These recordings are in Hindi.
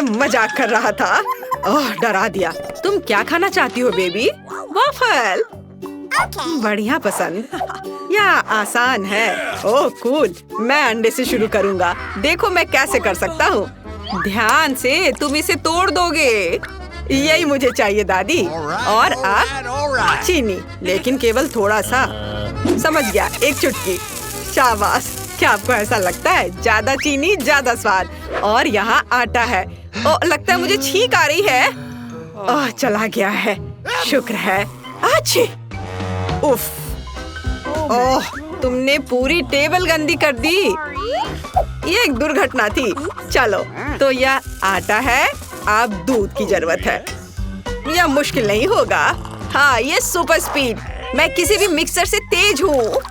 मजाक कर रहा था। ओह, डरा दिया। तुम क्या खाना चाहती हो बेबी? वॉफल। बढ़िया पसंद। या आसान है। ओह कूल। मैं अंडे से शुरू करूँगा। देखो मैं कैसे कर सकता हूँ। ध्यान से, तुम इसे तोड़ दोगे। यही मुझे चाहिए दादी। और अब चीनी, लेकिन केवल थोड़ा सा। समझ गया, एक चुटकी। शाबाश। क्या आपको ऐसा लगता है? ज्यादा चीनी ज्यादा स्वाद। और यहाँ आटा है। ओह, लगता है मुझे छींक आ रही है। ओह, चला गया है। शुक्र है। अच्छी। उफ। ओह, तुमने पूरी टेबल गंदी कर दी। ये एक दुर्घटना थी। चलो, तो यह आटा है। अब दूध की जरूरत है। यह मुश्किल नहीं होगा। हाँ, ये सुपर स्पीड। मैं किसी भी मिक्सर से तेज हूँ।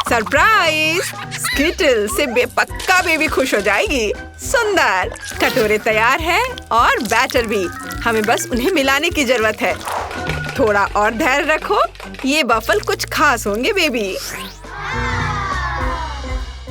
सरप्राइज! स्किटल से पक्का बेबी खुश हो जाएगी। सुंदर। कटोरे तैयार है और बैटर भी। हमें बस उन्हें मिलाने की जरूरत है। थोड़ा और धैर्य रखो। ये वफल कुछ खास होंगे बेबी।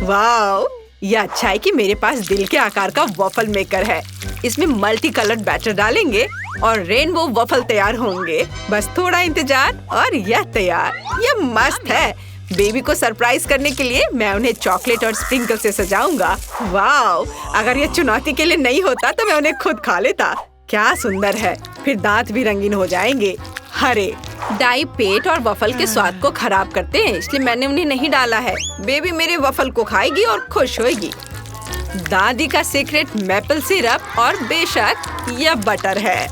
वाओ! यह अच्छा है कि मेरे पास दिल के आकार का वफल मेकर है। इसमें मल्टी कलर्ड बैटर डालेंगे और रेनबो वफल तैयार होंगे। बस थोड़ा इंतजार और यह तैयार। यह मस्त है। बेबी को सरप्राइज करने के लिए मैं उन्हें चॉकलेट और स्प्रिंकल से सजाऊंगा। वाओ! अगर यह चुनौती के लिए नहीं होता तो मैं उन्हें खुद खा लेता। क्या सुंदर है। फिर दांत भी रंगीन हो जाएंगे। हरे डाई पेट और वफल के स्वाद को खराब करते हैं, इसलिए मैंने उन्हें नहीं डाला है। बेबी मेरे वफल को खाएगी और खुश होगी। दादी का सीक्रेट मैपल सिरप और बेशक यह बटर है।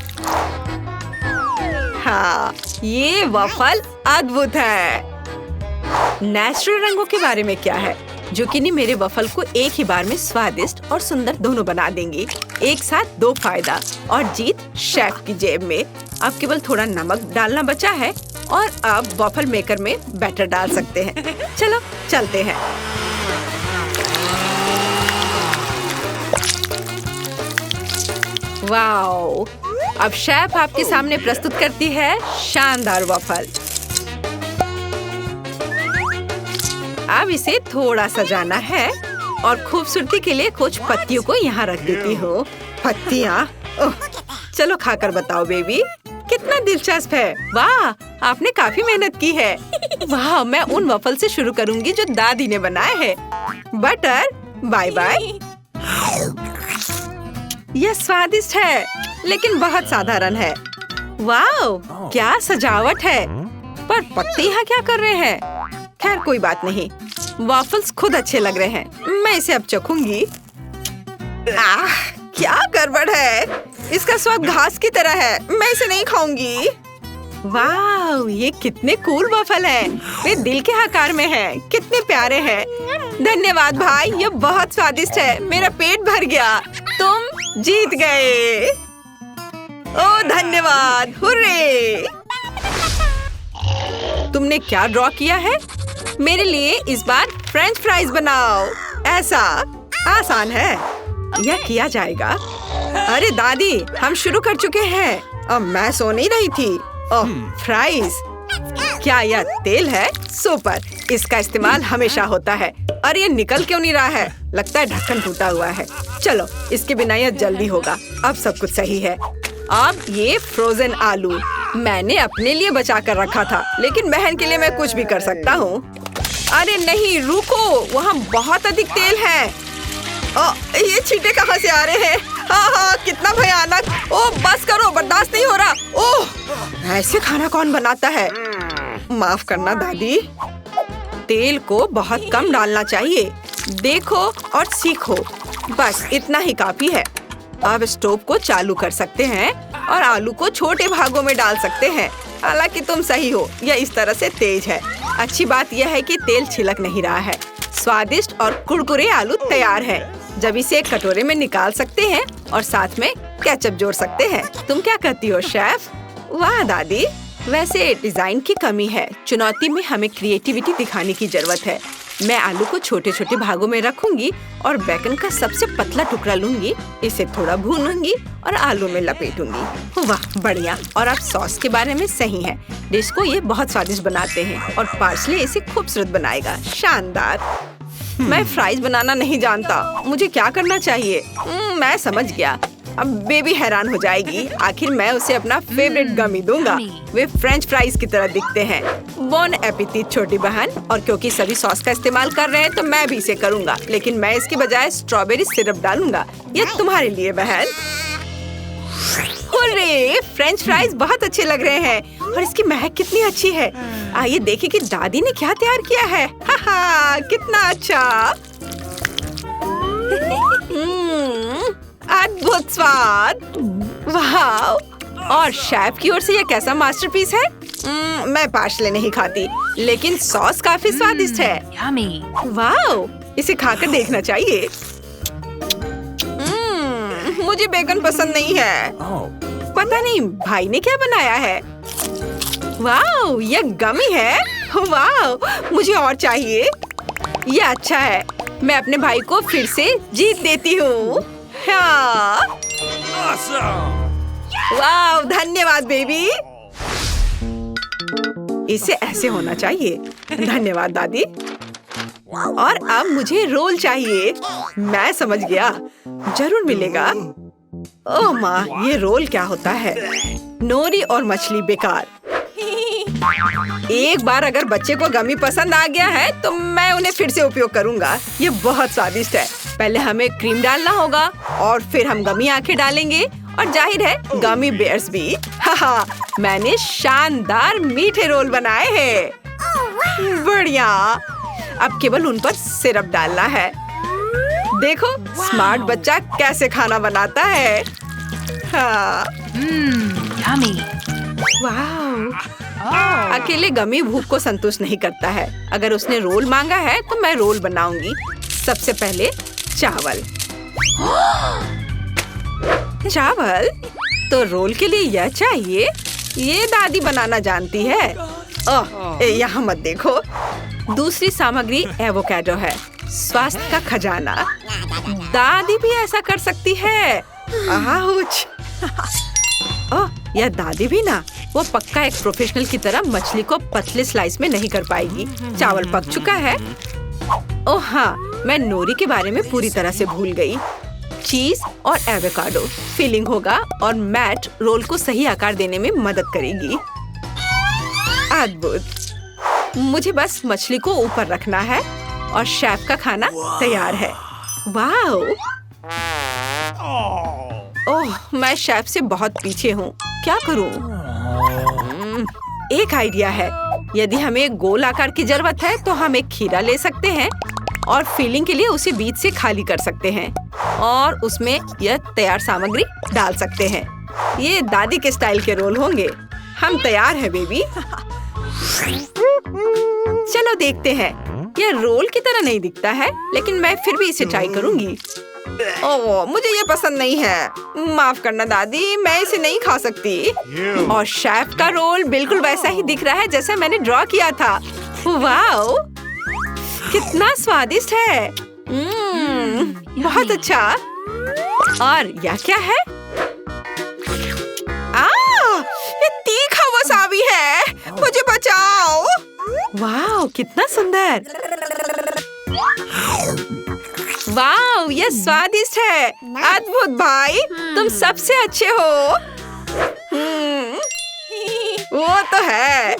हाँ, ये वफल अद्भुत है। नेचुरल रंगों के बारे में क्या है? जुकीनी मेरे वफल को एक ही बार में स्वादिष्ट और सुंदर दोनों बना देंगी। एक साथ दो फायदा और जीत शेफ की जेब में। अब केवल थोड़ा नमक डालना बचा है और अब वफल मेकर में बैटर डाल सकते हैं। चलो चलते हैं। वाओ! अब शेफ आपके सामने प्रस्तुत करती है शानदार वफल। अब इसे थोड़ा सजाना है और खूबसूरती के लिए कुछ पत्तियों को यहाँ रख देती हूँ। पत्तियाँ? ओह, चलो खाकर बताओ बेबी, कितना दिलचस्प है। वाह, आपने काफी मेहनत की है। वाह, मैं उन वफल से शुरू करूँगी जो दादी ने बनाए हैं। Butter, bye bye. यह स्वादिष्ट है, लेकिन बहुत साधारण है। वाह, क्या सजावट है। पर पत्ते यहाँ क्या कर रहे हैं? खैर कोई बात नहीं। वॉफल्स खुद अच्छे लग रहे हैं। मैं इसे अब चखूंगी। क्या गड़बड़ है। इसका स्वाद घास की तरह है। मैं इसे नहीं खाऊंगी। वाह, ये कितने कूल वॉफल हैं। वे दिल के आकार में हैं। कितने प्यारे हैं। धन्यवाद भाई, ये बहुत स्वादिष्ट है। मेरा पेट भर गया। तुम जीत गए। ओह धन्यवाद। हुर्रे! तुमने क्या ड्रॉ किया है? मेरे लिए इस बार फ्रेंच फ्राइज बनाओ। ऐसा आसान है। यह किया जाएगा। अरे दादी, हम शुरू कर चुके हैं। अब मैं सो नहीं रही थी। ओह, फ्राइज। क्या यह तेल है? सुपर। इसका इस्तेमाल हमेशा होता है। अरे ये निकल क्यों नहीं रहा है? लगता है ढक्कन टूटा हुआ है। चलो, इसके बिना यह जल्दी होगा। अब सब कुछ सही है। अब ये फ्रोजन आलू मैंने अपने लिए बचा कर रखा था, लेकिन बहन के लिए मैं कुछ भी कर सकता हूँ। अरे नहीं, रुको, वहाँ बहुत अधिक तेल है। ये छींटे कहाँ से आ रहे हैं? हाँ, कितना भयानक। ओह बस करो, बर्दाश्त नहीं हो रहा। ओह, ऐसे खाना कौन बनाता है? माफ करना दादी। तेल को बहुत कम डालना चाहिए। देखो और सीखो। बस इतना ही काफी है। अब स्टोव को चालू कर सकते हैं और आलू को छोटे भागों में डाल सकते हैं। हालांकि तुम सही हो, यह इस तरह से तेज है। अच्छी बात यह है कि तेल छिलक नहीं रहा है। स्वादिष्ट और कुरकुरे आलू तैयार है। जब इसे एक कटोरे में निकाल सकते हैं और साथ में केचप जोड़ सकते हैं। तुम क्या कहती हो शेफ? वाह दादी, वैसे डिजाइन की कमी है। चुनौती में हमें क्रिएटिविटी दिखाने की जरूरत है। मैं आलू को छोटे छोटे भागों में रखूंगी और बेकन का सबसे पतला टुकड़ा लूंगी। इसे थोड़ा भूनूंगी और आलू में लपेटूंगी। वाह बढ़िया। और अब सॉस के बारे में सही है। डिश को ये बहुत स्वादिष्ट बनाते हैं और पार्सले इसे खूबसूरत बनाएगा। शानदार। मैं फ्राइज बनाना नहीं जानता। मुझे क्या करना चाहिए? मैं समझ गया। अब बेबी हैरान हो जाएगी। आखिर मैं उसे अपना फेवरेट गमी दूंगा। वे फ्रेंच फ्राइज की तरह दिखते हैं। बोन एपेटिट छोटी बहन। और क्योंकि सभी सॉस का इस्तेमाल कर रहे हैं तो मैं भी इसे करूंगा, लेकिन मैं इसकी बजाय स्ट्रॉबेरी सिरप डालूंगा। ये तुम्हारे लिए बहन। हुर्रे! फ्रेंच फ्राइज बहुत अच्छे लग रहे हैं और इसकी महक कितनी अच्छी है। आइए देखें कि दादी ने क्या तैयार किया है। हा कितना अच्छा। अद्भुत स्वाद। वाह! और शेफ की ओर से यह कैसा मास्टरपीस है? मैं पार्सले नहीं खाती, लेकिन सॉस काफी स्वादिष्ट है। वाह! इसे खाकर देखना चाहिए। मुझे बेकन पसंद नहीं है। पता नहीं भाई ने क्या बनाया है। वाह! यह गमी है। वाह! मुझे और चाहिए। यह अच्छा है। मैं अपने भाई को फिर से जीत देती हूँ। हाँ। वाह! धन्यवाद बेबी। इसे ऐसे होना चाहिए। धन्यवाद दादी। और अब मुझे रोल चाहिए। मैं समझ गया, जरूर मिलेगा। ओह माँ, ये रोल क्या होता है? नोरी और मछली बेकार। एक बार अगर बच्चे को गमी पसंद आ गया है तो मैं उन्हें फिर से उपयोग करूंगा। ये बहुत स्वादिष्ट है। पहले हमें क्रीम डालना होगा और फिर हम गमी आंखें डालेंगे और जाहिर है गमी बेयर्स भी। हाँ, मैंने शानदार मीठे रोल बनाए हैं। बढ़िया। अब केवल उन पर सिरप डालना है। देखो स्मार्ट बच्चा कैसे खाना बनाता है। हाँ। वाह! अकेले गमी भूख को संतुष्ट नहीं करता है। अगर उसने रोल मांगा है तो मैं रोल बनाऊंगी। सबसे पहले चावल। चावल तो रोल के लिए यह चाहिए। ये दादी बनाना जानती है। ओह, यहाँ मत देखो। दूसरी सामग्री एवोकाडो है, स्वास्थ्य का खजाना। दादी भी ऐसा कर सकती है। आउच! ओह, यह दादी भी ना। वो पक्का एक प्रोफेशनल की तरह मछली को पतले स्लाइस में नहीं कर पाएगी। चावल पक चुका है। ओह हाँ, मैं नोरी के बारे में पूरी तरह से भूल गई। चीज और एवोकाडो फिलिंग होगा और मैट रोल को सही आकार देने में मदद करेगी। अद्भुत। मुझे बस मछली को ऊपर रखना है और शेफ का खाना तैयार है। वाह! ओह, मैं शेफ से बहुत पीछे हूँ। क्या करूँ? एक आइडिया है। यदि हमें गोल आकार की जरूरत है तो हम एक खीरा ले सकते हैं और फिलिंग के लिए उसे बीच से खाली कर सकते हैं और उसमें यह तैयार सामग्री डाल सकते हैं। ये दादी के स्टाइल के रोल होंगे। हम तैयार हैं बेबी। चलो देखते हैं। यह रोल की तरह नहीं दिखता है, लेकिन मैं फिर भी इसे ट्राई करूंगी। ओह, मुझे ये पसंद नहीं है। माफ करना दादी, मैं इसे नहीं खा सकती। और शेफ का रोल बिल्कुल वैसा ही दिख रहा है जैसा मैंने ड्रॉ किया था। वाओ! कितना स्वादिष्ट है। बहुत अच्छा। और यह क्या है? ये तीखा वसाबी है। मुझे बचाओ। वाह, कितना सुंदर। वाह, यह स्वादिष्ट है। अद्भुत भाई, तुम सबसे अच्छे हो। वो तो है।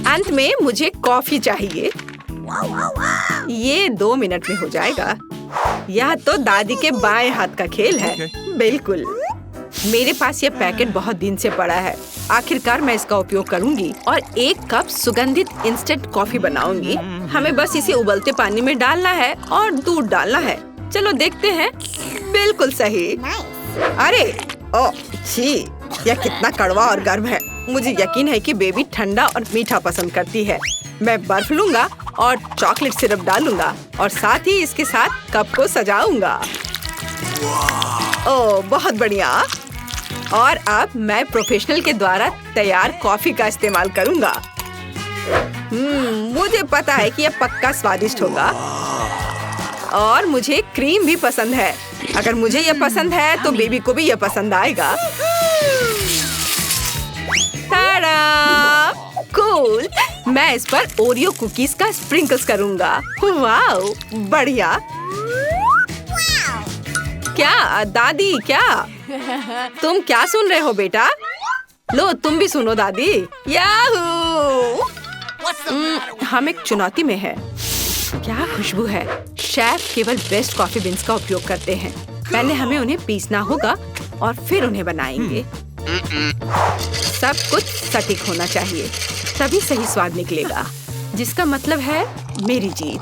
अंत में मुझे कॉफी चाहिए। ये 2 मिनट में हो जाएगा। यह तो दादी के बाएं हाथ का खेल है। बिल्कुल। मेरे पास यह पैकेट बहुत दिन से पड़ा है। आखिरकार मैं इसका उपयोग करूंगी और 1 कप सुगंधित इंस्टेंट कॉफी बनाऊंगी। हमें बस इसे उबलते पानी में डालना है और दूध डालना है। चलो देखते हैं। बिल्कुल सही। अरे ओह छी, यह कितना कड़वा और गर्म है। मुझे यकीन है कि बेबी ठंडा और मीठा पसंद करती है। मैं बर्फ लूंगा और चॉकलेट सिरप डालूंगा और साथ ही इसके साथ कप को सजाऊंगा। ओह, बहुत बढ़िया। और अब मैं प्रोफेशनल के द्वारा तैयार कॉफी का इस्तेमाल करूंगा। मुझे पता है कि यह पक्का स्वादिष्ट होगा। और मुझे क्रीम भी पसंद है। अगर मुझे यह पसंद है तो बेबी को भी यह पसंद आएगा। ताड़ा! कूल! मैं इस पर ओरियो कुकीज का स्प्रिंकल्स करूंगा। वाओ, बढ़िया। दादी क्या? तुम क्या सुन रहे हो बेटा? लो तुम भी सुनो दादी। याहू! हम एक चुनौती में है। क्या खुशबू है। शेफ केवल बेस्ट कॉफी बीन्स का उपयोग करते हैं। पहले हमें उन्हें पीसना होगा और फिर उन्हें बनाएंगे। सब कुछ सटीक होना चाहिए, तभी सही स्वाद निकलेगा, जिसका मतलब है मेरी जीत।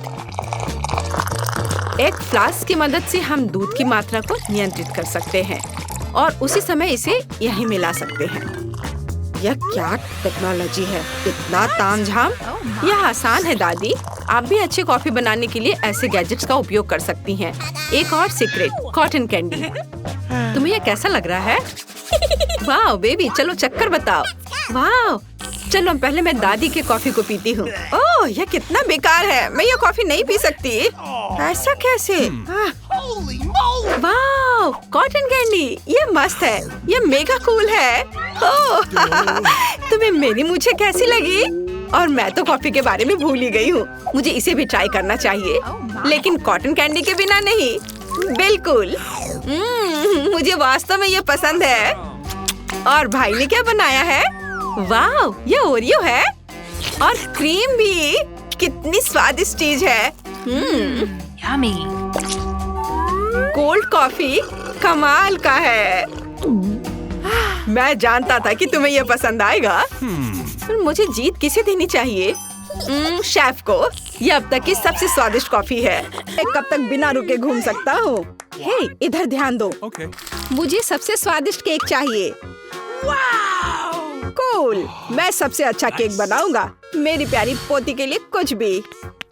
एक फ्लास्क की मदद से हम दूध की मात्रा को नियंत्रित कर सकते हैं और उसी समय इसे यहीं मिला सकते हैं। यह क्या टेक्नोलॉजी है, इतना तामझाम। यह आसान है दादी। आप भी अच्छे कॉफी बनाने के लिए ऐसे गैजेट्स का उपयोग कर सकती हैं। एक और सीक्रेट, कॉटन कैंडी। तुम्हें यह कैसा लग रहा है? वाह बेबी, चलो चक्कर बताओ। वाह, चलो पहले मैं दादी के कॉफी को पीती हूँ। ओह, यह कितना बेकार है। मैं यह कॉफी नहीं पी सकती। ऐसा कैसे? वाह, कॉटन कैंडी, ये मस्त है। ये मेगा कूल है। ओह, तुम्हें मेरी मूछें कैसी लगी? और मैं तो कॉफी के बारे में भूल ही गई हूँ। मुझे इसे भी ट्राई करना चाहिए, लेकिन कॉटन कैंडी के बिना नहीं। बिल्कुल। मुझे वास्तव में ये पसंद है। और भाई ने क्या बनाया है? वाह, ये ओरियो है और क्रीम भी। कितनी स्वादिष्ट चीज है। Yummy. कोल्ड कॉफी कमाल का है। मैं जानता था कि तुम्हें यह पसंद आएगा। मुझे जीत किसे देनी चाहिए? शेफ को। यह अब तक की सबसे स्वादिष्ट कॉफी है। मैं कब तक बिना रुके घूम सकता हूँ? हे, इधर ध्यान दो। मुझे सबसे स्वादिष्ट केक चाहिए। कूल, मैं सबसे अच्छा केक बनाऊंगा। मेरी प्यारी पोती के लिए कुछ भी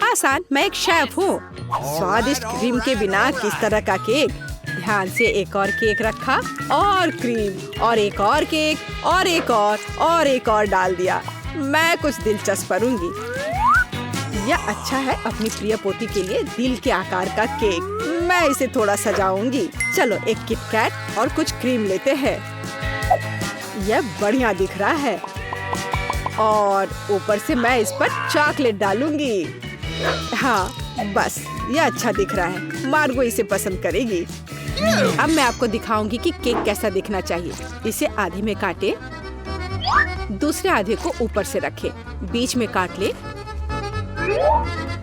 आसान। मैं एक शेफ हूँ। स्वादिष्ट क्रीम के बिना किस तरह का केक? ध्यान से एक और केक रखा और क्रीम और एक और केक और एक और डाल दिया। मैं कुछ दिलचस्प करूंगी। यह अच्छा है अपनी प्रिय पोती के लिए दिल के आकार का केक। मैं इसे थोड़ा सजाऊंगी। चलो एक किट कैट और कुछ क्रीम लेते हैं। यह बढ़िया दिख रहा है और ऊपर से मैं इस पर चॉकलेट डालूंगी। हाँ बस, यह अच्छा दिख रहा है। मार्गो इसे पसंद करेगी। अब मैं आपको दिखाऊंगी कि केक कैसा दिखना चाहिए। इसे आधे में काटे, दूसरे आधे को ऊपर से रखे, बीच में काट ले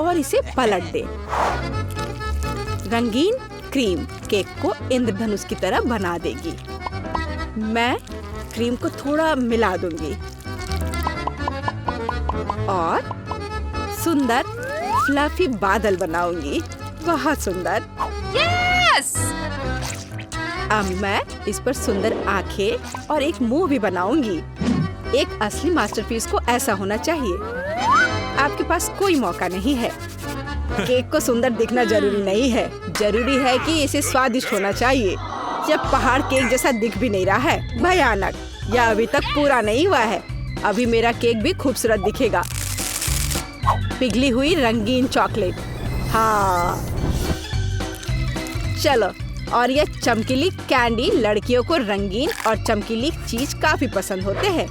और इसे पलट दे। रंगीन क्रीम केक को इंद्रधनुष की तरह बना देगी। मैं क्रीम को थोड़ा मिला दूंगी और सुंदर फ्लफी बादल बनाऊंगी। बहुत सुंदर। Yes! अब मैं इस पर सुंदर आंखें और एक मुंह भी बनाऊंगी। एक असली मास्टरपीस को ऐसा होना चाहिए। आपके पास कोई मौका नहीं है। केक को सुंदर दिखना जरूरी नहीं है, जरूरी है कि इसे स्वादिष्ट होना चाहिए। जब पहाड़ केक जैसा दिख भी नहीं रहा है, भयानक। यह अभी तक पूरा नहीं हुआ है। अभी मेरा केक भी खूबसूरत दिखेगा। पिघली हुई रंगीन चॉकलेट। हाँ चलो, और यह चमकीली कैंडी। लड़कियों को रंगीन और चमकीली चीज काफी पसंद होते हैं।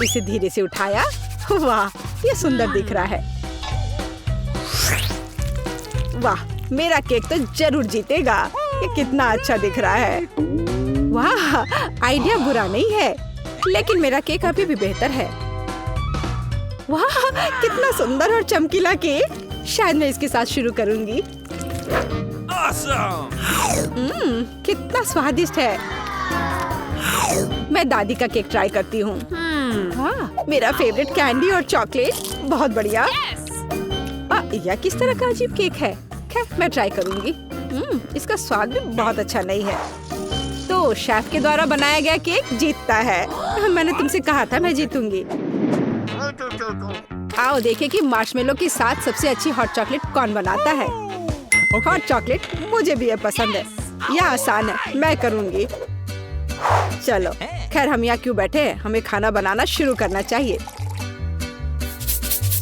इसे धीरे से उठाया। वाह, ये सुंदर दिख रहा है। वाह, मेरा केक तो जरूर जीतेगा। ये कितना अच्छा दिख रहा है। वाह, आइडिया बुरा नहीं है, लेकिन मेरा केक अभी भी बेहतर है। वाह, कितना सुंदर और चमकीला केक। शायद मैं इसके साथ शुरू करूंगी। कितना स्वादिष्ट है। मैं दादी का केक ट्राई करती हूँ। वाह, मेरा फेवरेट कैंडी और चॉकलेट। बहुत बढ़िया। यह किस तरह का अजीब केक है? खैर, मैं ट्राई करूंगी। इसका स्वाद भी बहुत अच्छा नहीं है। तो शेफ के द्वारा बनाया गया केक जीतता है। मैंने तुमसे कहा था मैं जीतूंगी। आओ देखें कि मार्शमेलो के साथ सबसे अच्छी हॉट चॉकलेट कौन बनाता है। हॉट चॉकलेट मुझे भी ये पसंद है। यह आसान है, मैं करूंगी। चलो, खैर हम यहाँ क्यों बैठे हैं? हमें खाना बनाना शुरू करना चाहिए।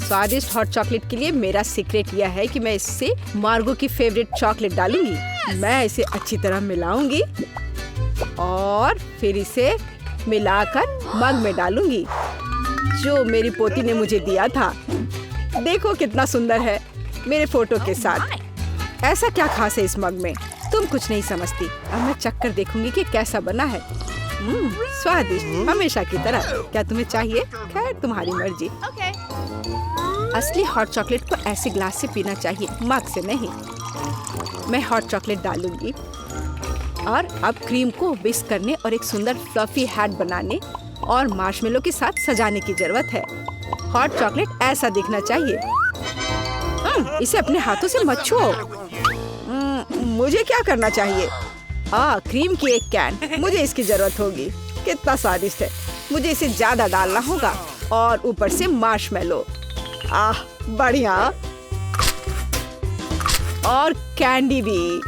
स्वादिष्ट हॉट चॉकलेट के लिए मेरा सीक्रेट यह है कि मैं इससे मार्गो की फेवरेट चॉकलेट डालूंगी। मैं इसे अच्छी तरह मिलाऊंगी और फिर इसे मिलाकर मग में डालूंगी जो मेरी पोती ने मुझे दिया था। देखो कितना सुंदर है, मेरे फोटो के साथ। ऐसा क्या खास है इस मग में? तुम कुछ नहीं समझती। अब मैं चक्कर देखूंगी कि कैसा बना है। स्वादिष्ट, हमेशा की तरह। क्या तुम्हें चाहिए? खैर तुम्हारी मर्जी। असली हॉट चॉकलेट को ऐसे ग्लास से पीना चाहिए, मग से नहीं। मैं हॉट चॉकलेट डालूंगी और अब क्रीम को विस्क करने और एक सुंदर फ्लफी हैट बनाने और मार्शमेलो के साथ सजाने की जरूरत है। हॉट चॉकलेट ऐसा दिखना चाहिए। इसे अपने हाथों से मत छुओ। मुझे क्या करना चाहिए? क्रीम की एक कैन, मुझे इसकी जरूरत होगी। कितना स्वादिष्ट है। मुझे इसे ज्यादा डालना होगा और ऊपर से मार्शमेलो। बढ़िया। और कैंडी भी।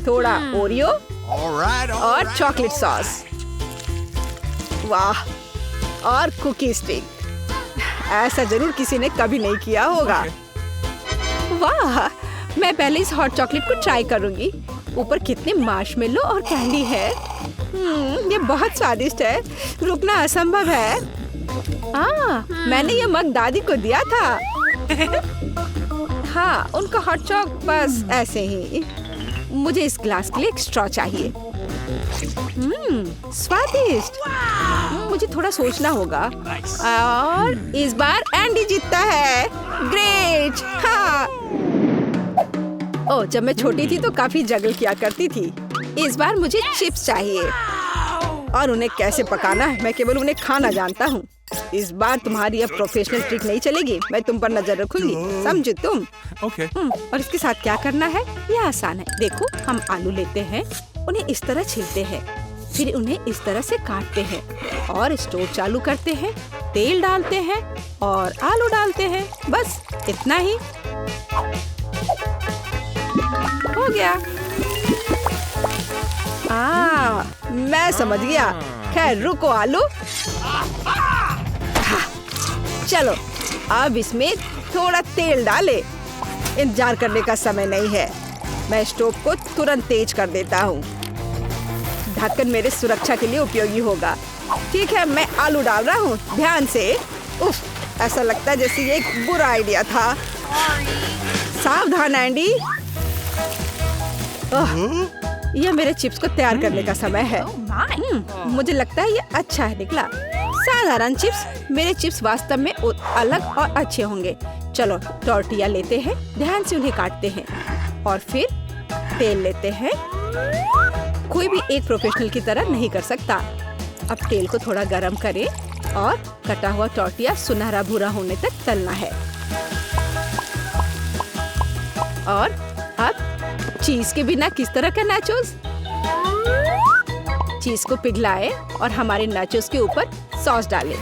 थोड़ा ओरियो और चॉकलेट सॉस। वाह, और कुकी स्टिक। ऐसा जरूर किसी ने कभी नहीं किया होगा। वाह, मैं पहले इस हॉट चॉकलेट को ट्राई करूंगी। ऊपर कितने मार्शमेलो और कैंडी है। ये बहुत स्वादिष्ट है। रुकना असंभव है। मैंने ये मग दादी को दिया था। हाँ, उनका हॉट चॉक बस ऐसे ही। मुझे इस ग्लास के लिए एक स्ट्रॉ चाहिए। स्वादिष्ट। मुझे थोड़ा सोचना होगा। और इस बार एंडी जीतता है। ग्रेट। हाँ। जब मैं छोटी थी तो काफी जगल किया करती थी। इस बार मुझे चिप्स चाहिए। और उन्हें कैसे पकाना है मैं केवल उन्हें खाना जानता हूँ। इस बार तुम्हारी अब प्रोफेशनल ट्रिक नहीं चलेगी। मैं तुम पर नजर रखूंगी, समझे तुम? और इसके साथ क्या करना है? यह आसान है। देखो, हम आलू लेते हैं, उन्हें इस तरह छीलते हैं, फिर उन्हें इस तरह से काटते हैं और स्टोव चालू करते हैं, तेल डालते हैं और आलू डालते हैं। बस इतना ही। हो गया। मैं समझ गया। खैर रुको आलू। चलो, अब इसमें थोड़ा तेल डाले। इंतजार करने का समय नहीं है। मैं स्टोव को तुरंत तेज कर देता हूँ। ढक्कन मेरे सुरक्षा के लिए उपयोगी होगा। ठीक है, मैं आलू डाल रहा हूँ। ध्यान से। उफ, ऐसा लगता है जैसे ये एक बुरा आइडिया था। सावधान एंडी। यह मेरे चिप्स को तैयार करने का समय है। मुझे लगता है ये अच्छा है निकला। साधारण चिप्स। मेरे चिप्स वास्तव में अलग और अच्छे होंगे। चलो, टॉर्टिया लेते हैं, ध्यान से उन्हें काटते हैं और फिर तेल लेते हैं। कोई भी एक प्रोफेशनल की तरह नहीं कर सकता। अब तेल को थोड़ा गरम करें और कटा हुआ टॉर्टिया सुनहरा भूरा होने तक तलना है। और अब चीज के बिना किस तरह का नाचोस? चीज को पिघलाएं और हमारे नाचोस के ऊपर सॉस डालें।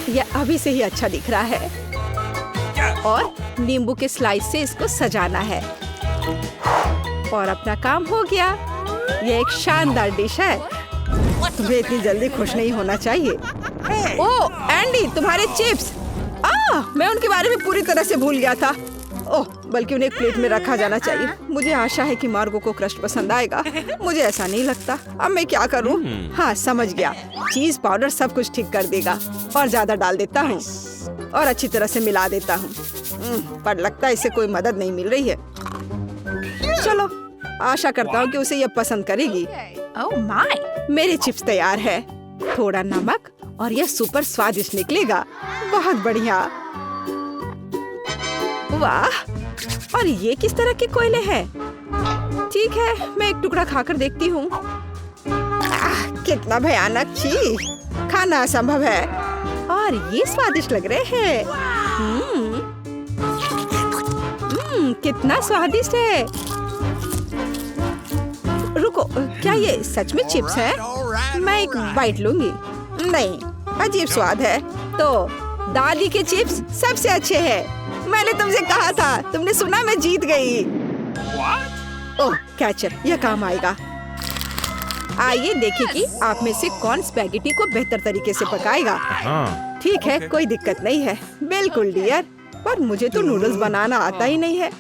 यह अभी से ही अच्छा दिख रहा है। और नींबू के स्लाइस से इसको सजाना है। और अपना काम हो गया। यह एक शानदार डिश है। तुम्हें इतनी जल्दी खुश नहीं होना चाहिए। ओह एंडी, तुम्हारे चिप्स। मैं उनके बारे में पूरी तरह से भूल गया था। बल्कि उन्हें एक प्लेट में रखा जाना चाहिए। मुझे आशा है कि मार्गो को क्रस्ट पसंद आएगा। मुझे ऐसा नहीं लगता। अब मैं क्या करूं? हाँ, समझ गया। चीज पाउडर सब कुछ ठीक कर देगा। और ज्यादा डाल देता हूँ और अच्छी तरह से मिला देता हूँ। पर लगता है इसे कोई मदद नहीं मिल रही है। चलो, आशा करता हूँ कि उसे यह पसंद करेगी। मेरे चिप्स तैयार है। थोड़ा नमक और यह सुपर स्वादिष्ट निकलेगा। बहुत बढ़िया। वाह, और ये किस तरह के कोयले हैं? ठीक है, मैं एक टुकड़ा खाकर देखती हूँ। कितना भयानक। छी, खाना असंभव है। और ये स्वादिष्ट लग रहे हैं। कितना स्वादिष्ट है। रुको, क्या ये सच में चिप्स है? मैं एक बाइट लूंगी। नहीं, अजीब स्वाद है। तो दादी के चिप्स सबसे अच्छे हैं। मैंने तुमसे कहा था। तुमने सुना? मैं जीत गई। ओह कैचर, यह काम आएगा। आइए देखें कि आप में से कौन स्पैगेटी को बेहतर तरीके से पकाएगा। ठीक है, कोई दिक्कत नहीं है। बिल्कुल डियर, पर मुझे तो नूडल्स बनाना आता ही नहीं है।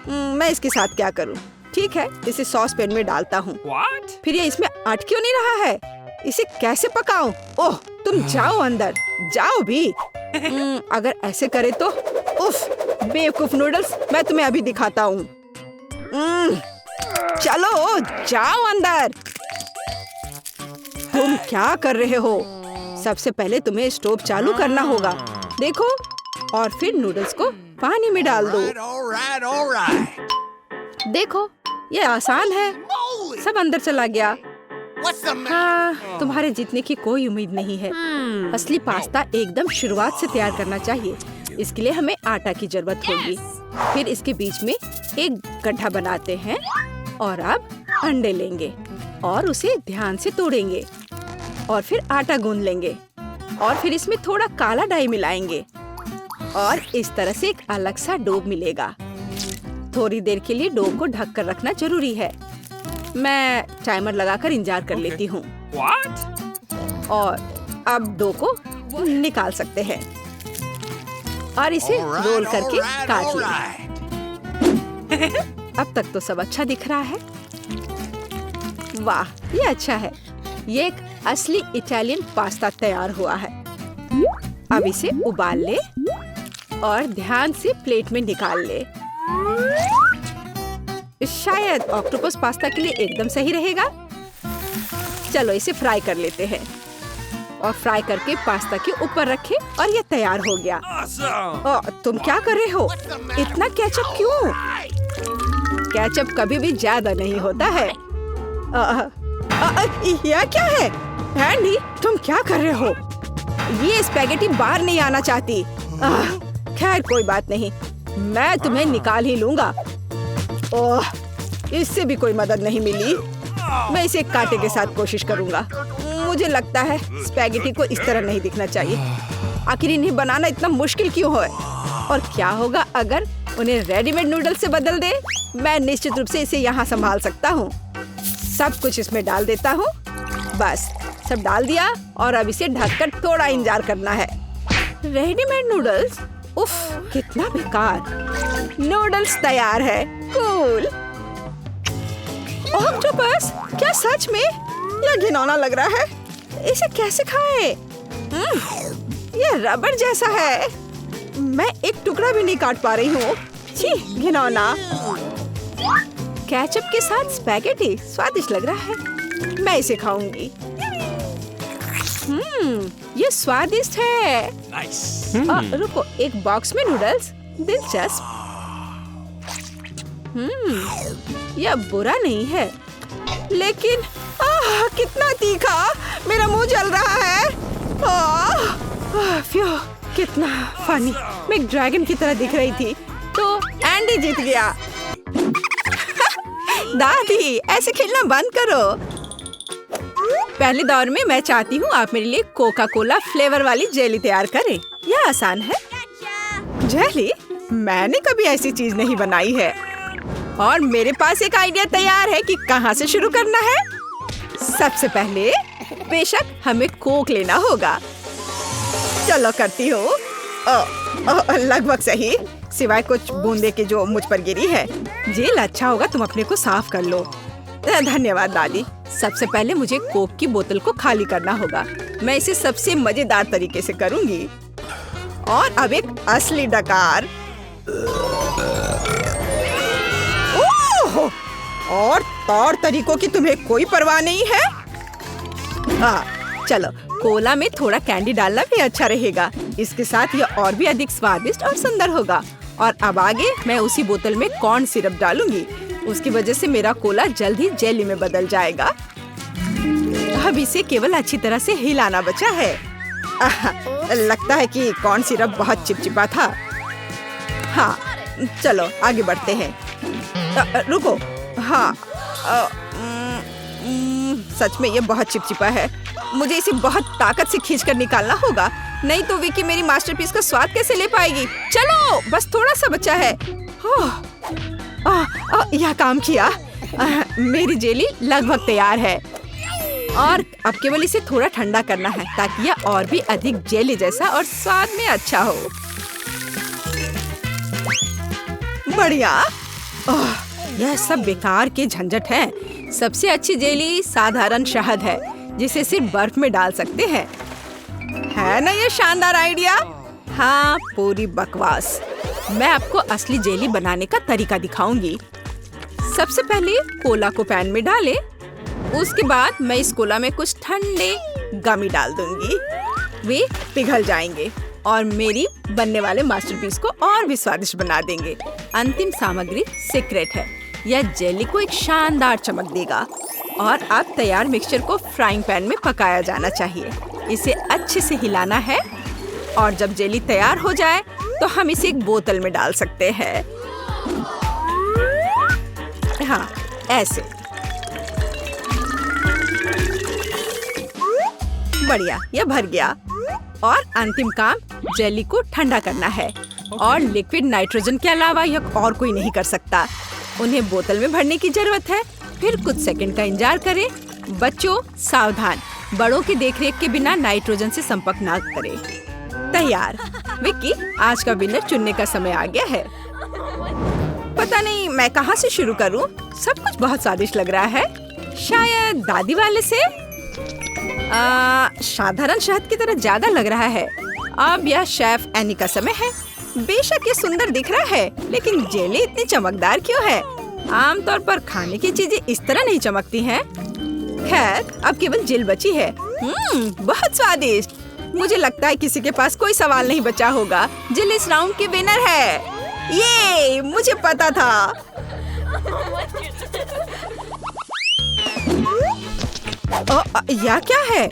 मैं इसके साथ क्या करूं? ठीक है, इसे सॉस पैन में डालता हूँ। फिर ये इसमें अट क्यों नहीं रहा है? इसे कैसे पकाऊं? ओह, तुम जाओ अंदर, जाओ भी। अगर ऐसे करे तो उफ, बेवकूफ नूडल्स, मैं तुम्हें अभी दिखाता हूँ। चलो जाओ अंदर। तुम क्या कर रहे हो? सबसे पहले तुम्हें स्टोव चालू करना होगा, देखो, और फिर नूडल्स को पानी में डाल दो। देखो, ये आसान है, सब अंदर चला गया। हाँ, तुम्हारे जीतने की कोई उम्मीद नहीं है। असली पास्ता एकदम शुरुआत से तैयार करना चाहिए। इसके लिए हमें आटा की जरूरत होगी। फिर इसके बीच में एक गड्ढा बनाते हैं और अब अंडे लेंगे और उसे ध्यान से तोड़ेंगे और फिर आटा गूंद लेंगे और फिर इसमें थोड़ा काला डाई मिलाएंगे और इस तरह से एक अलग सा डो मिलेगा। थोड़ी देर के लिए डो को ढक कर रखना जरूरी है। मैं टाइमर लगाकर इंतजार कर लेती हूँ। और अब डो को निकाल सकते हैं और इसे रोल करके काट लें। अब तक तो सब अच्छा दिख रहा है। वाह, ये अच्छा है। ये एक असली इटालियन पास्ता तैयार हुआ है। अब इसे उबाल ले और ध्यान से प्लेट में निकाल ले। शायद ऑक्टोपस पास्ता के लिए एकदम सही रहेगा। चलो इसे फ्राई कर लेते हैं और फ्राई करके पास्ता के ऊपर रखें और ये तैयार हो गया। तुम क्या कर रहे हो? इतना केचप क्यों? केचप कभी भी ज्यादा नहीं होता है। यह क्या है? एंडी, तुम क्या कर रहे हो? ये स्पैगेटी बाहर नहीं आना चाहती। खैर कोई बात नहीं, मैं तुम्हें निकाल ही लूंगा। ओह, इससे भी कोई मदद नहीं मिली। मैं इसे कांटे के साथ कोशिश करूंगा। मुझे लगता है स्पैगेटी को इस तरह नहीं दिखना चाहिए। आखिर इन्हें बनाना इतना मुश्किल क्यों है? और क्या होगा अगर उन्हें रेडीमेड नूडल्स से बदल दे? मैं निश्चित रूप से इसे यहाँ संभाल सकता हूँ। सब कुछ इसमें डाल देता हूँ। बस सब डाल दिया और अब इसे ढककर थोड़ा इंतजार करना है। Readymade noodles? उफ, कितना बेकार। नूडल्स तैयार है। कूल। ऑक्टोपस, क्या सच में? यह घिनौना लग रहा है। इसे कैसे खाएं? यह रबड़ जैसा है। मैं एक टुकड़ा भी नहीं काट पा रही हूँ। छी, घिनौना। केचप के साथ स्पैगेटी स्वादिष्ट लग रहा है। मैं इसे खाऊंगी। ये स्वादिष्ट है। रुको, एक बॉक्स में नूडल्स, दिलचस्प। यह बुरा नहीं है, लेकिन कितना तीखा। मेरा मुंह जल रहा है। कितना फनी। मैं एक ड्रैगन की तरह दिख रही थी, तो एंडी जीत गया। दादी, ऐसे खेलना बंद करो। पहले दौर में मैं चाहती हूँ आप मेरे लिए कोका कोला फ्लेवर वाली जेली तैयार करें। यह आसान है। जेली? मैंने कभी ऐसी चीज नहीं बनाई है। और मेरे पास एक आइडिया तैयार है कि कहाँ से शुरू करना है। सबसे पहले बेशक हमें कोक लेना होगा। चलो करती हूँ। लगभग सही, सिवाय कुछ बूंदे की जो मुझ पर गिरी है। जेल अच्छा होगा तुम अपने को साफ कर लो। धन्यवाद दादी। सबसे पहले मुझे कोक की बोतल को खाली करना होगा। मैं इसे सबसे मजेदार तरीके से करूंगी। और अब एक असली डकार। ओह! और तौर तरीकों की तुम्हें कोई परवाह नहीं है? हाँ, चलो कोला में थोड़ा कैंडी डालना भी अच्छा रहेगा। इसके साथ यह और भी अधिक स्वादिष्ट और सुंदर होगा। और अब आगे मैं उसी बोतल में कॉर्न सिरप डालूंगी। उसकी वजह से मेरा कोला जल्द ही जेली में बदल जाएगा। अब इसे केवल अच्छी तरह से हिलाना बचा है। लगता है कि कॉर्न सिरप बहुत चिपचिपा था। हाँ, चलो आगे बढ़ते हैं। रुको, हाँ, सच में ये बहुत चिपचिपा है। मुझे इसे बहुत ताकत से खींचकर निकालना होगा, नहीं तो विकी मेरी मास्टरपीस का स्वाद कैसे ले पाएगी। चलो, बस थोड़ा सा बचा है। यह काम किया। मेरी जेली लगभग तैयार है और अब केवल इसे थोड़ा ठंडा करना है ताकि यह और भी अधिक जेली जैसा और स्वाद में अच्छा हो। बढ़िया। यह सब बेकार के झंझट है। सबसे अच्छी जेली साधारण शहद है जिसे सिर्फ बर्फ में डाल सकते हैं। है ना ये शानदार आइडिया? हाँ, पूरी बकवास। मैं आपको असली जेली बनाने का तरीका दिखाऊंगी। सबसे पहले कोला को पैन में डालें। उसके बाद मैं इस कोला में कुछ ठंडे गमी डाल दूंगी। वे पिघल जाएंगे और मेरी बनने वाले मास्टरपीस को और भी स्वादिष्ट बना देंगे। अंतिम सामग्री सीक्रेट है। यह जेली को एक शानदार चमक देगा। और अब तैयार मिक्सचर को फ्राइंग पैन में पकाया जाना चाहिए। इसे अच्छे से हिलाना है और जब जेली तैयार हो जाए तो हम इसे एक बोतल में डाल सकते हैं। हाँ, ऐसे। बढ़िया, यह भर गया। और अंतिम काम जेली को ठंडा करना है। और लिक्विड नाइट्रोजन के अलावा यह और कोई नहीं कर सकता। उन्हें बोतल में भरने की जरूरत है। फिर कुछ सेकंड का इंतजार करें। बच्चों सावधान, बड़ों की देखरेख के बिना नाइट्रोजन से संपर्क ना करें। तैयार। विक्की, आज का विनर चुनने का समय आ गया है। पता नहीं मैं कहाँ से शुरू करूँ। सब कुछ बहुत स्वादिष्ट लग रहा है। शायद दादी वाले से। साधारण शहद की तरह ज्यादा लग रहा है। अब यह शेफ एनी का समय है। बेशक ये सुंदर दिख रहा है, लेकिन जेली इतनी चमकदार क्यों है? आमतौर पर खाने की चीजें इस तरह नहीं चमकती हैं। खैर, अब केवल जेल बची है। बहुत स्वादिष्ट। मुझे लगता है किसी के पास कोई सवाल नहीं बचा होगा। जेल इस राउंड की विनर है। ये मुझे पता था। यह क्या है?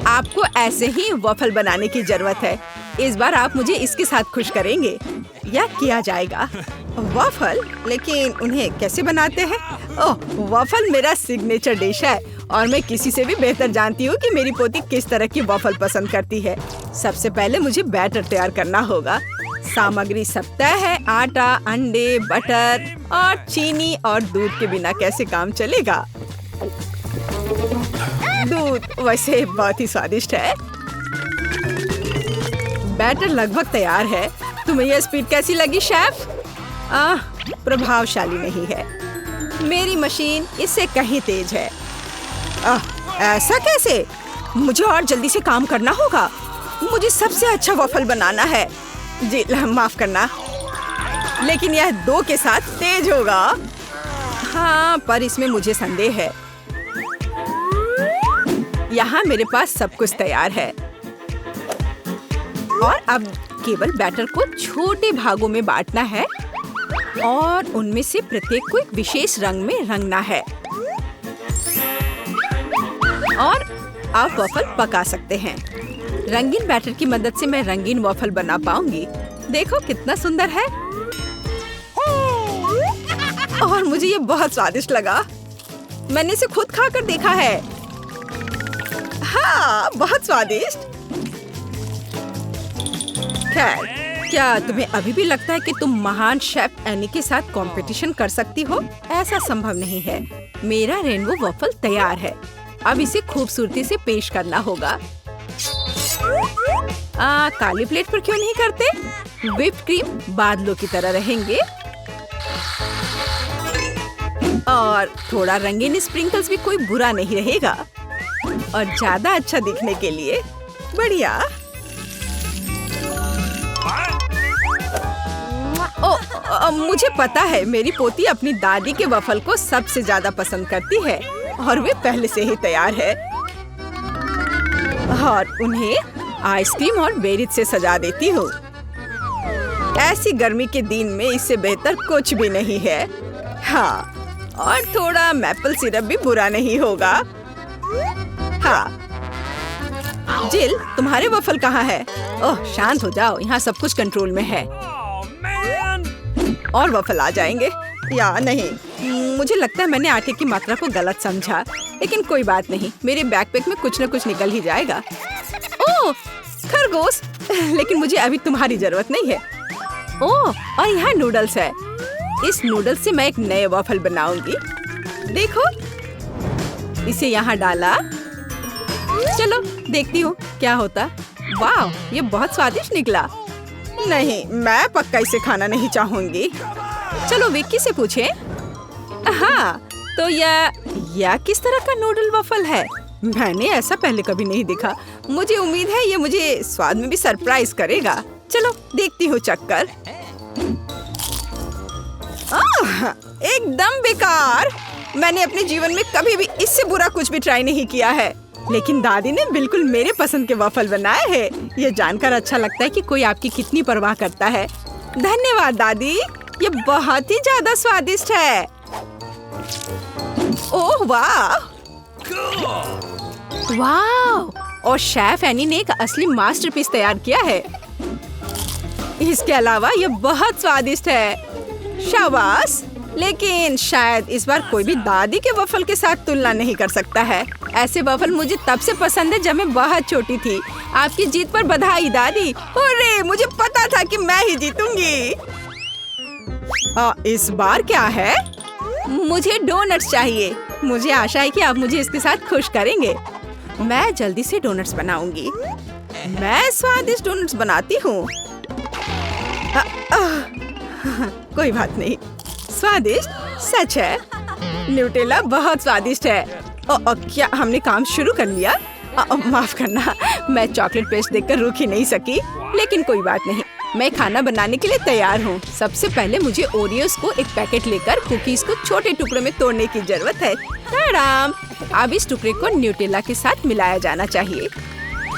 आपको ऐसे ही वॉफल बनाने की जरूरत है। इस बार आप मुझे इसके साथ खुश करेंगे। यह किया जाएगा। वॉफल, लेकिन उन्हें कैसे बनाते हैं? ओह, वॉफल मेरा सिग्नेचर डिश है और मैं किसी से भी बेहतर जानती हूँ कि मेरी पोती किस तरह की वॉफल पसंद करती है। सबसे पहले मुझे बैटर तैयार करना होगा। सामग्री सब तय है। आटा, अंडे, बटर और चीनी और दूध के बिना कैसे काम चलेगा? दूध वैसे बहुत ही स्वादिष्ट है। बैटर लगभग तैयार है। तुम्हें यह स्पीड कैसी लगी शेफ? प्रभावशाली नहीं है। मेरी मशीन इससे कहीं तेज है। ऐसा कैसे? मुझे और जल्दी से काम करना होगा। मुझे सबसे अच्छा वॉफल बनाना है। जी माफ करना, लेकिन यह 2 के साथ तेज होगा। हाँ, पर इसमें मुझे संदेह है। यहाँ मेरे पास सब कुछ तैयार है और अब केवल बैटर को छोटे भागों में बांटना है और उनमें से प्रत्येक को एक विशेष रंग में रंगना है। और आप वॉफल पका सकते हैं। रंगीन बैटर की मदद से मैं रंगीन वॉफल बना पाऊंगी। देखो कितना सुंदर है। और मुझे ये बहुत स्वादिष्ट लगा। मैंने इसे खुद खाकर देखा है। हाँ, बहुत स्वादिष्ट। खैर, क्या तुम्हें अभी भी लगता है कि तुम महान शेफ एनी के साथ कंपटीशन कर सकती हो? ऐसा संभव नहीं है। मेरा रेनबो वॉफल तैयार है। अब इसे खूबसूरती से पेश करना होगा। काली प्लेट पर क्यों नहीं करते? व्हिप्ड क्रीम बादलों की तरह रहेंगे और थोड़ा रंगीन स्प्रिंकल्स भी कोई बुरा नहीं रहेगा। और ज्यादा अच्छा दिखने के लिए बढ़िया। मुझे पता है मेरी पोती अपनी दादी के वॉफल को सबसे ज्यादा पसंद करती है और वे पहले से ही तैयार है। और उन्हें आइसक्रीम और बेरीज से सजा देती हूँ। ऐसी गर्मी के दिन में इससे बेहतर कुछ भी नहीं है। हाँ, और थोड़ा मैपल सिरप भी बुरा नहीं होगा। हाँ, जिल, तुम्हारे वॉफल कहाँ है? ओह, शांत हो जाओ, यहाँ सब कुछ कंट्रोल में है। और वॉफल आ जाएंगे या नहीं? मुझे लगता है मैंने आटे की मात्रा को गलत समझा, लेकिन कोई बात नहीं, मेरे बैकपैक में कुछ न कुछ निकल ही जाएगा। ओह, खरगोश, लेकिन मुझे अभी तुम्हारी जरूरत नहीं है। ओह, और यहाँ नूडल्स है। इस नूडल्स से मैं एक नए वॉफल बनाऊंगी। देखो, इसे यहाँ डाला। चलो देखती हूँ क्या होता। वाह, ये बहुत स्वादिष्ट निकला। नहीं, मैं पक्का इसे खाना नहीं चाहूंगी। चलो विक्की से पूछें। हाँ, तो यह किस तरह का नूडल वॉफल है? मैंने ऐसा पहले कभी नहीं देखा। मुझे उम्मीद है ये मुझे स्वाद में भी सरप्राइज करेगा। चलो देखती हूँ चक्कर। एकदम बेकार। मैंने अपने जीवन में कभी भी इससे बुरा कुछ भी ट्राई नहीं किया है, लेकिन दादी ने बिल्कुल मेरे पसंद के वफल बनाए हैं। ये जानकर अच्छा लगता है कि कोई आपकी कितनी परवाह करता है। धन्यवाद दादी, ये बहुत ही ज्यादा स्वादिष्ट है। ओह वाह! वाह! और शेफ एनी ने एक असली मास्टरपीस तैयार किया है। इसके अलावा ये बहुत स्वादिष्ट है। शाबाश! लेकिन शायद इस बार कोई भी दादी के वफल के साथ तुलना नहीं कर सकता है। ऐसे वफल मुझे तब से पसंद है जब मैं बहुत छोटी थी। आपकी जीत पर बधाई दादी। अरे मुझे पता था कि मैं ही जीतूंगी। इस बार क्या है? मुझे डोनट्स चाहिए। मुझे आशा है कि आप मुझे इसके साथ खुश करेंगे। मैं जल्दी से डोनट्स बनाऊंगी। मैं स्वादिष्ट डोनट्स बनाती हूँ। कोई बात नहीं। स्वादिष्ट सच है। न्यूटेला बहुत स्वादिष्ट है। क्या हमने काम शुरू कर लिया? माफ करना, मैं चॉकलेट पेस्ट देखकर रुक ही नहीं सकी। लेकिन कोई बात नहीं, मैं खाना बनाने के लिए तैयार हूँ। सबसे पहले मुझे ओरियोस को एक पैकेट लेकर कुकीज को छोटे टुकड़ों में तोड़ने की जरूरत है। आराम। अब इस टुकड़े को न्यूटेला के साथ मिलाया जाना चाहिए।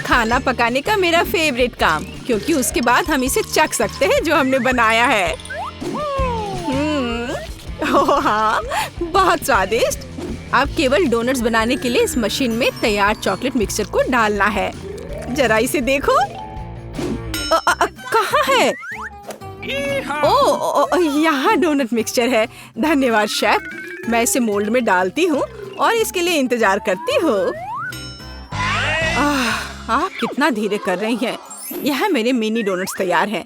खाना पकाने का मेरा फेवरेट काम, क्योंकि उसके बाद हम इसे चख सकते हैं जो हमने बनाया है। ओह हाँ, बहुत स्वादिष्ट। अब केवल डोनट्स बनाने के लिए इस मशीन में तैयार चॉकलेट मिक्सचर को डालना है। जरा इसे देखो। कहाँ है? ओह, यहाँ डोनट मिक्सचर है। धन्यवाद शेफ। मैं इसे मोल्ड में डालती हूँ और इसके लिए इंतजार करती हूँ। आप कितना धीरे कर रही हैं। यहाँ मेरे मिनी डोनट्स तैयार हैं।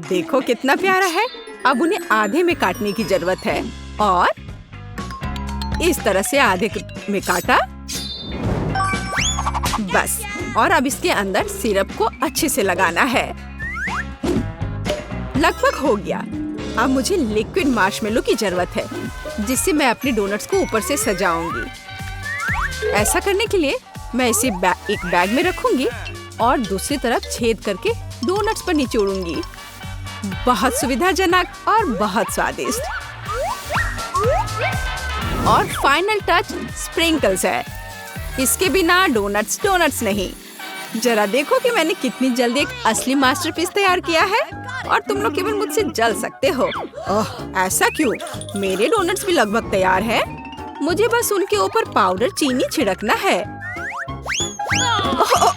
देखो कितना प्यारा है। अब उन्हें आधे में काटने की जरूरत है और इस तरह से आधे में काटा। बस। और अब इसके अंदर सिरप को अच्छे से लगाना है। लगभग हो गया। अब मुझे लिक्विड मार्शमेलो की जरूरत है, जिससे मैं अपने डोनट्स को ऊपर से सजाऊंगी। ऐसा करने के लिए मैं इसे एक बैग में रखूंगी और दूसरी तरफ छेद करके डोनट्स पर निचोड़ूंगी। बहुत सुविधाजनक और बहुत स्वादिष्ट। और फाइनल टच स्प्रिंकल्स है। इसके बिना डोनट्स डोनट्स नहीं। जरा देखो कि मैंने कितनी जल्दी एक असली मास्टरपीस तैयार किया है। और तुम लोग केवल मुझसे जल सकते हो। ओह, ऐसा क्यों? मेरे डोनट्स भी लगभग तैयार हैं। मुझे बस उनके ऊपर पाउडर चीनी छिड़कना है।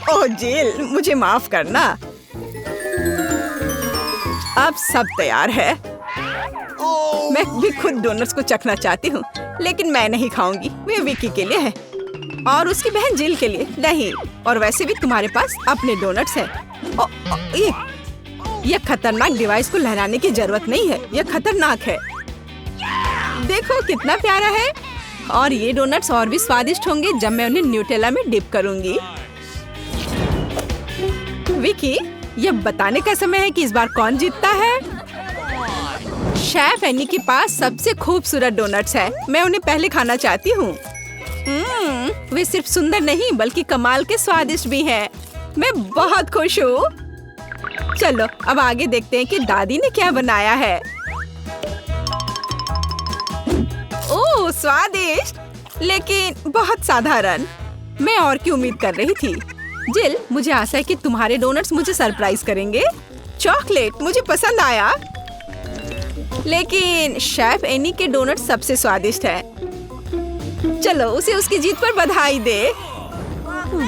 ओह जिल, मुझे माफ करना। अब सब तैयार है। मैं भी खुद डोनट्स को चखना चाहती हूँ, लेकिन मैं नहीं खाऊंगी। वे विकी के लिए है और उसकी बहन जिल के लिए नहीं। और वैसे भी तुम्हारे पास अपने डोनट्स हैं। ये खतरनाक डिवाइस को लहराने की जरूरत नहीं है। यह खतरनाक है। देखो कितना प्यारा है। और ये डोनट्स और भी स्वादिष्ट होंगे जब मैं उन्हें न्यूटेला में डिप करूंगी। विकी, यह बताने का समय है कि इस बार कौन जीतता है। शेफ एनी के पास सबसे खूबसूरत डोनट्स है। मैं उन्हें पहले खाना चाहती हूँ। वे सिर्फ सुंदर नहीं बल्कि कमाल के स्वादिष्ट भी हैं। मैं बहुत खुश हूँ। चलो अब आगे देखते हैं कि दादी ने क्या बनाया है। ओह स्वादिष्ट, लेकिन बहुत साधारण। मैं और की उम्मीद कर रही थी। जिल, मुझे आशा है कि तुम्हारे डोनट्स मुझे सरप्राइज करेंगे। चॉकलेट मुझे पसंद आया, लेकिन शेफ एनी के डोनट सबसे स्वादिष्ट है। चलो उसे उसकी जीत पर बधाई दे।